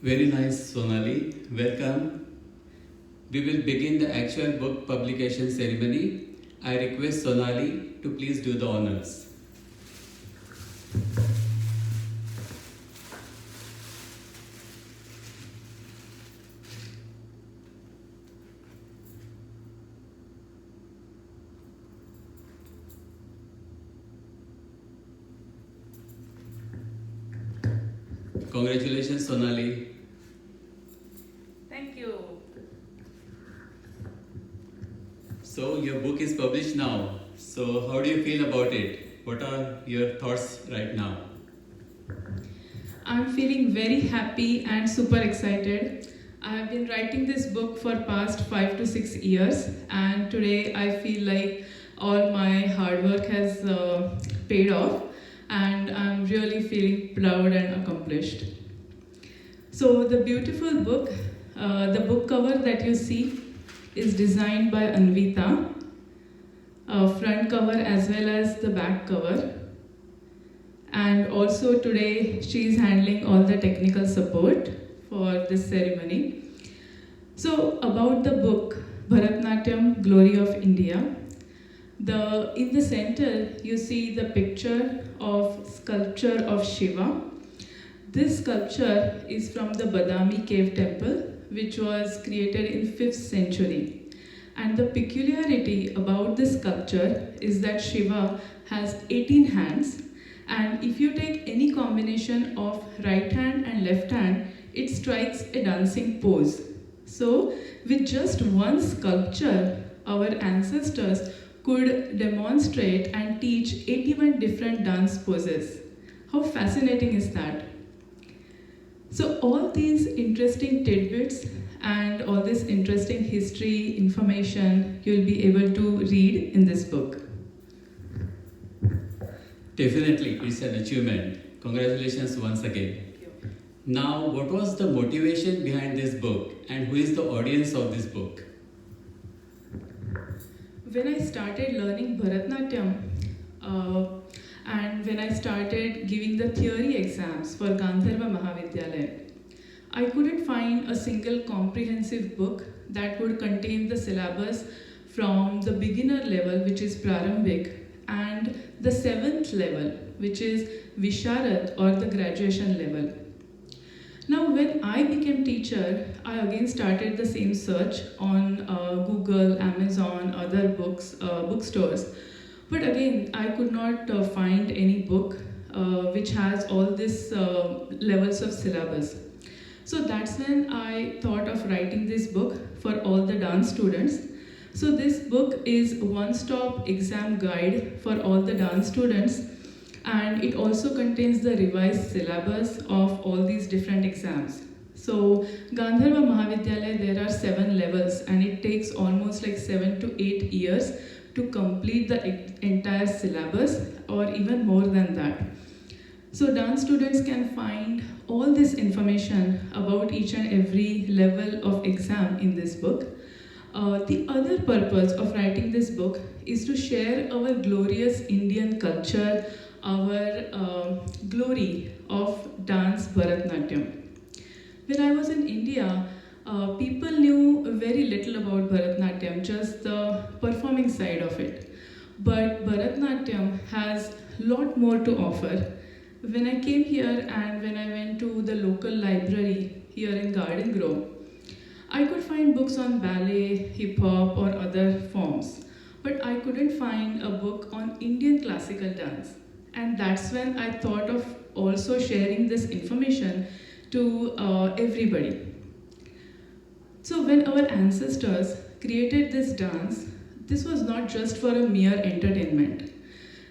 Very nice, Sonali. Welcome. We will begin the actual book publication ceremony. I request Sonali to please do the honors. Congratulations, Sonali. Thank you. So, your book is published now. So, how do you feel about it? What are your thoughts right now? I'm feeling very happy and super excited. I have been writing this book for past 5 to 6 years, and today I feel like all my hard work has paid off, and I'm really feeling proud and accomplished. So the beautiful book, the book cover that you see is designed by Anvita, front cover as well as the back cover. And also today she is handling all the technical support for this ceremony. So about the book, Bharatanatyam Glory of India, in the center you see the picture of sculpture of Shiva. This sculpture is from the Badami cave temple, which was created in 5th century. And the peculiarity about this sculpture is that Shiva has 18 hands, and if you take any combination of right hand and left hand, it strikes a dancing pose. So with just one sculpture, our ancestors could demonstrate and teach 81 different dance poses. How fascinating is that? So all these interesting tidbits and all this interesting history information you'll be able to read in this book. Definitely, it's an achievement. Congratulations once again. Thank you. Now, what was the motivation behind this book and who is the audience of this book? When I started learning Bharatanatyam and when I started giving the theory exams for Gandharva Mahavidyalaya, I couldn't find a single comprehensive book that would contain the syllabus from the beginner level, which is Prarambhik, and the 7th level, which is Visharad or the graduation level. Now, when I became teacher, I again started the same search on Google, Amazon, other bookstores. But again, I could not find any book which has all these levels of syllabus. So that's when I thought of writing this book for all the dance students. So this book is a one-stop exam guide for all the dance students, and it also contains the revised syllabus of all these different exams. So Gandharva Mahavidyalaya, there are 7 levels, and it takes almost like 7 to 8 years to complete the entire syllabus, or even more than that. So dance students can find all this information about each and every level of exam in this book. The other purpose of writing this book is to share our glorious Indian culture, our glory of dance Bharatanatyam. When I was in India, people knew very little about Bharatanatyam, just the performing side of it. But Bharatanatyam has a lot more to offer. When I came here and when I went to the local library here in Garden Grove, I could find books on ballet, hip hop, or other forms, but I couldn't find a book on Indian classical dance. And that's when I thought of also sharing this information to everybody. So when our ancestors created this dance, this was not just for a mere entertainment.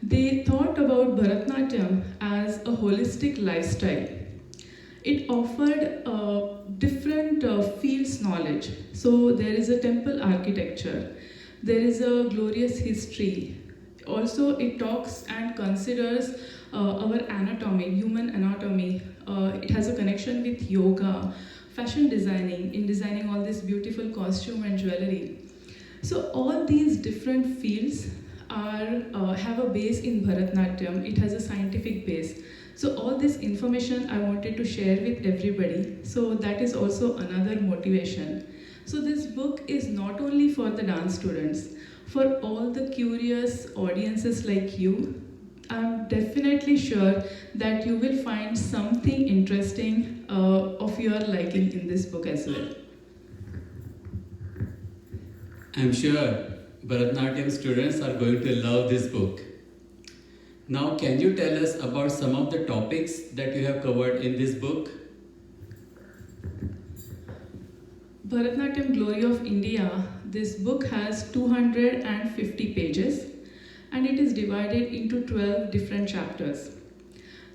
They thought about Bharatanatyam as a holistic lifestyle. It offered different fields knowledge. So there is a temple architecture, there is a glorious history. Also, it talks and considers our anatomy, human anatomy. It has a connection with yoga, fashion designing, in designing all this beautiful costume and jewelry. So all these different fields have a base in Bharatanatyam. It has a scientific base. So all this information I wanted to share with everybody. So that is also another motivation. So this book is not only for the dance students, for all the curious audiences like you. I'm definitely sure that you will find something interesting of your liking in this book as well. I'm sure Bharatanatyam students are going to love this book. Now, can you tell us about some of the topics that you have covered in this book? Bharatanatyam Glory of India, this book has 250 pages and it is divided into 12 different chapters.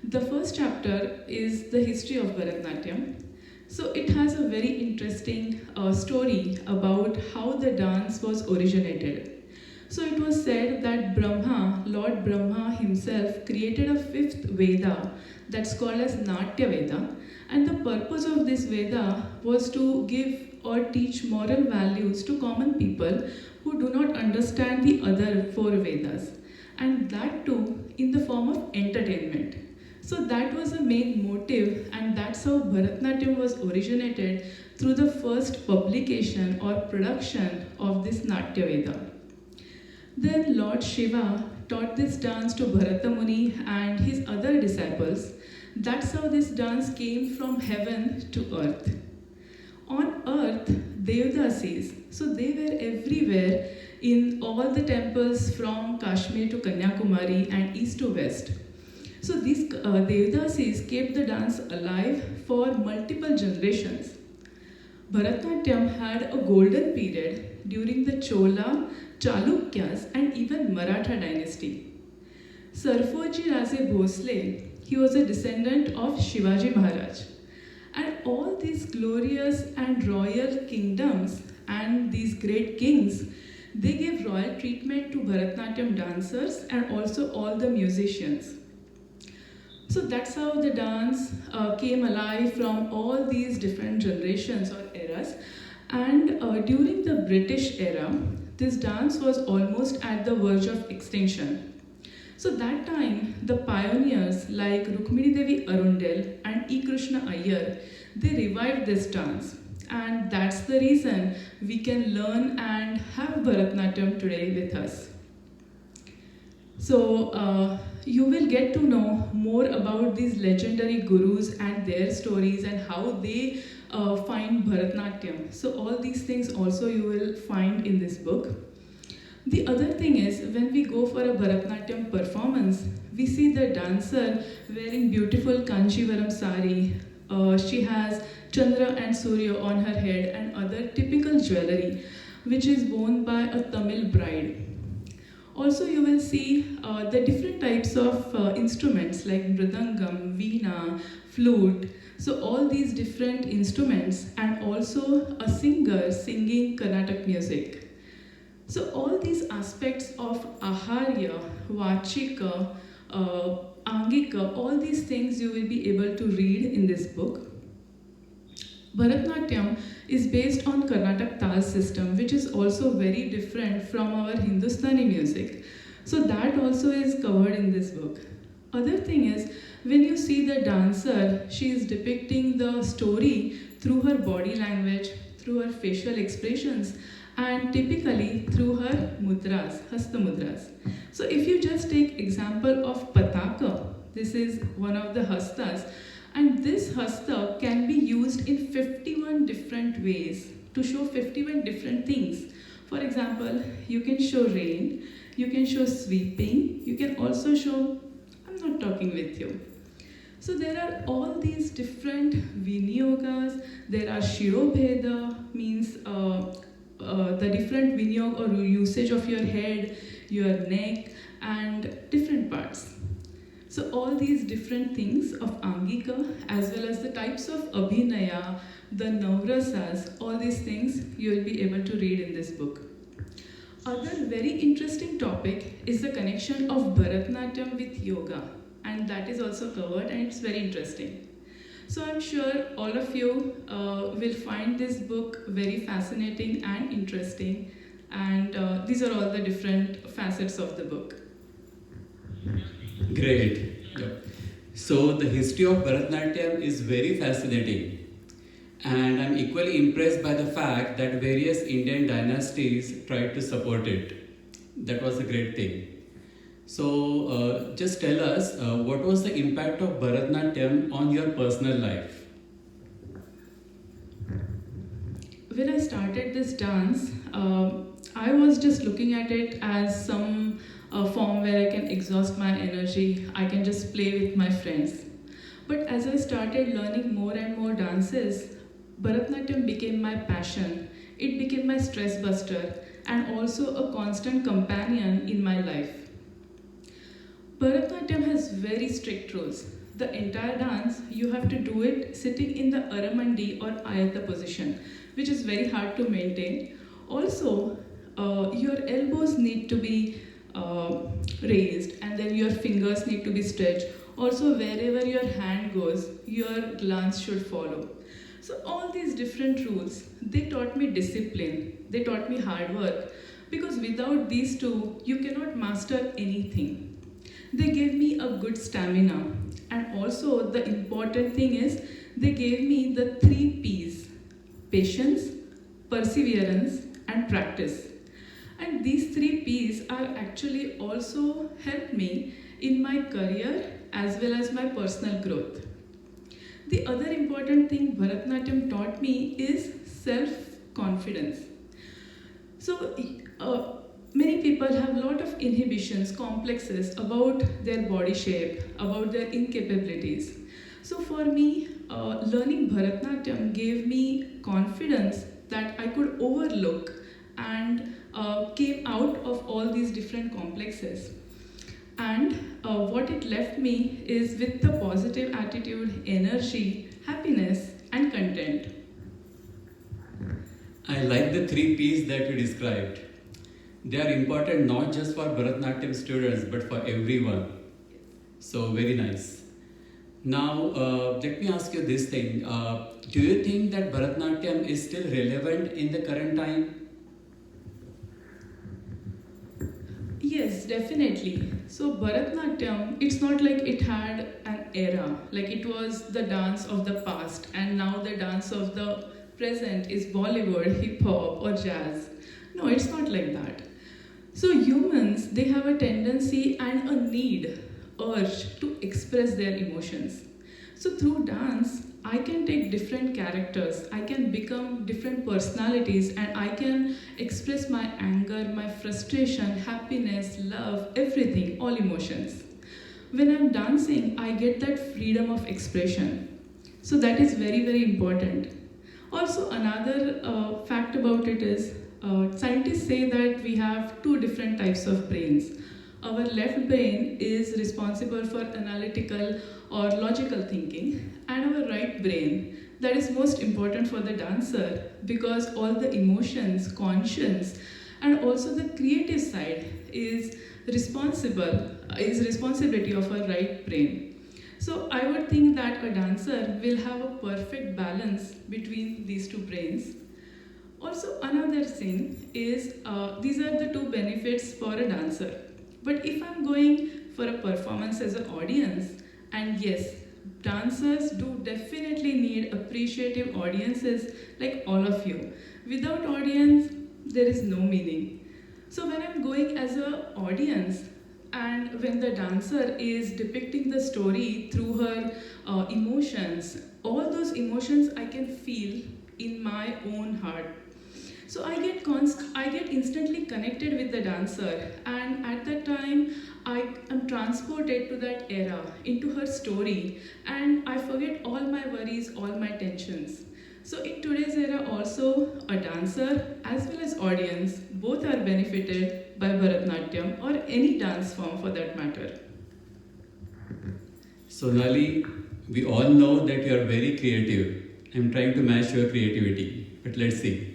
The first chapter is the history of Bharatanatyam. So it has a very interesting story about how the dance was originated. So it was said that Brahma, Lord Brahma himself, created a fifth Veda that's called as Natya Veda. And the purpose of this Veda was to give or teach moral values to common people who do not understand the other four Vedas. And that too in the form of entertainment. So that was the main motive, and that's how Bharatanatyam was originated through the first publication or production of this Natya Veda. Then Lord Shiva taught this dance to Bharata Muni and his other disciples. That's how this dance came from heaven to earth. On earth, Devdasis, so they were everywhere in all the temples from Kashmir to Kanyakumari and east to west. So these Devdasis kept the dance alive for multiple generations. Bharatanatyam had a golden period during the Chola, Chalukyas and even Maratha dynasty. Sarfoji Raje Bhosle, he was a descendant of Shivaji Maharaj. And all these glorious and royal kingdoms and these great kings, they gave royal treatment to Bharatanatyam dancers and also all the musicians. So that's how the dance came alive from all these different generations or eras. And during the British era, this dance was almost at the verge of extinction. So that time, the pioneers like Rukmini Devi Arundel and E. Krishna Iyer, they revived this dance. And that's the reason we can learn and have Bharatanatyam today with us. So you will get to know more about these legendary gurus and their stories and how they find Bharatanatyam. So all these things also you will find in this book. The other thing is, when we go for a Bharatanatyam performance, we see the dancer wearing beautiful Kanchivaram sari. She has Chandra and Surya on her head and other typical jewelry, which is worn by a Tamil bride. Also, you will see the different types of instruments like mridangam, veena, flute. So all these different instruments and also a singer singing Carnatic music. So all these aspects of aharya, vachika, angika, all these things you will be able to read in this book. Bharatanatyam is based on Carnatic tal system, which is also very different from our Hindustani music. So that also is covered in this book. Other thing is, when you see the dancer, she is depicting the story through her body language, through her facial expressions, and typically through her mudras, hasta mudras. So if you just take example of pataka, this is one of the hastas, and this hasta can be used in 51 different ways to show 51 different things. For example, you can show rain, you can show sweeping, you can also show, I'm not talking with you. So there are all these different vinyogas, there are shirobheda, means the different vinyog or usage of your head, your neck, and different parts. So all these different things of Angika as well as the types of Abhinaya, the Navrasas, all these things you will be able to read in this book. Other very interesting topic is the connection of Bharatanatyam with yoga, and that is also covered and it's very interesting. So I'm sure all of you will find this book very fascinating and interesting, and these are all the different facets of the book. Great. Yeah. So the history of Bharatanatyam is very fascinating, and I'm equally impressed by the fact that various Indian dynasties tried to support it. That was a great thing. So just tell us what was the impact of Bharatanatyam on your personal life? When I started this dance, I was just looking at it as some form where I can exhaust my energy, I can just play with my friends. But as I started learning more and more dances, Bharatanatyam became my passion. It became my stress buster and also a constant companion in my life. Bharatanatyam has very strict rules. The entire dance, you have to do it sitting in the Aramandi or Ayata position, which is very hard to maintain. Also, your elbows need to be raised and then your fingers need to be stretched. Also, wherever your hand goes, your glance should follow. So, all these different rules, they taught me discipline, they taught me hard work, because without these two, you cannot master anything. They gave me a good stamina, and also the important thing is they gave me the 3 P's: patience, perseverance, and practice. And these 3 P's are actually also helped me in my career as well as my personal growth. The other important thing Bharatanatyam taught me is self confidence. So, many people have a lot of inhibitions, complexes about their body shape, about their incapabilities. So, for me, learning Bharatanatyam gave me confidence that I could overlook and came out of all these different complexes. And what it left me is with the positive attitude, energy, happiness, and content. I like the 3 P's that you described. They are important not just for Bharatanatyam students but for everyone. So, very nice. Now, let me ask you this thing. Do you think that Bharatanatyam is still relevant in the current time? Yes, definitely. So Bharatanatyam, it's not like it had an era, like it was the dance of the past, and now the dance of the present is Bollywood, hip hop, or jazz. No, it's not like that. So humans, they have a tendency and a need, urge to express their emotions. So through dance, I can take different characters, I can become different personalities, and I can express my anger, my frustration, happiness, love, everything, all emotions. When I'm dancing, I get that freedom of expression. So that is very, very important. Also, another fact about it is scientists say that we have 2 different types of brains. Our left brain is responsible for analytical or logical thinking, and our right brain, that is most important for the dancer, because all the emotions, conscience, and also the creative side is responsibility of our right brain. So I would think that a dancer will have a perfect balance between these 2 brains. Also, another thing is these are the 2 benefits for a dancer. But if I'm going for a performance as an audience, and yes, dancers do definitely need appreciative audiences like all of you. Without audience, there is no meaning. So when I'm going as an audience, and when the dancer is depicting the story through her emotions, all those emotions I can feel in my own heart. So I get instantly connected with the dancer, and at that time I am transported to that era, into her story, and I forget all my worries, all my tensions. So in today's era also, a dancer as well as audience both are benefited by Bharatanatyam or any dance form for that matter. Sonali, we all know that you are very creative. I'm trying to match your creativity, but let's see.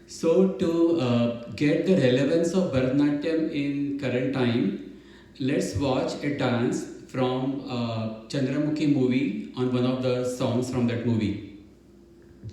So, to get the relevance of Bharatanatyam in current time, let's watch a dance from Chandramukhi movie on one of the songs from that movie.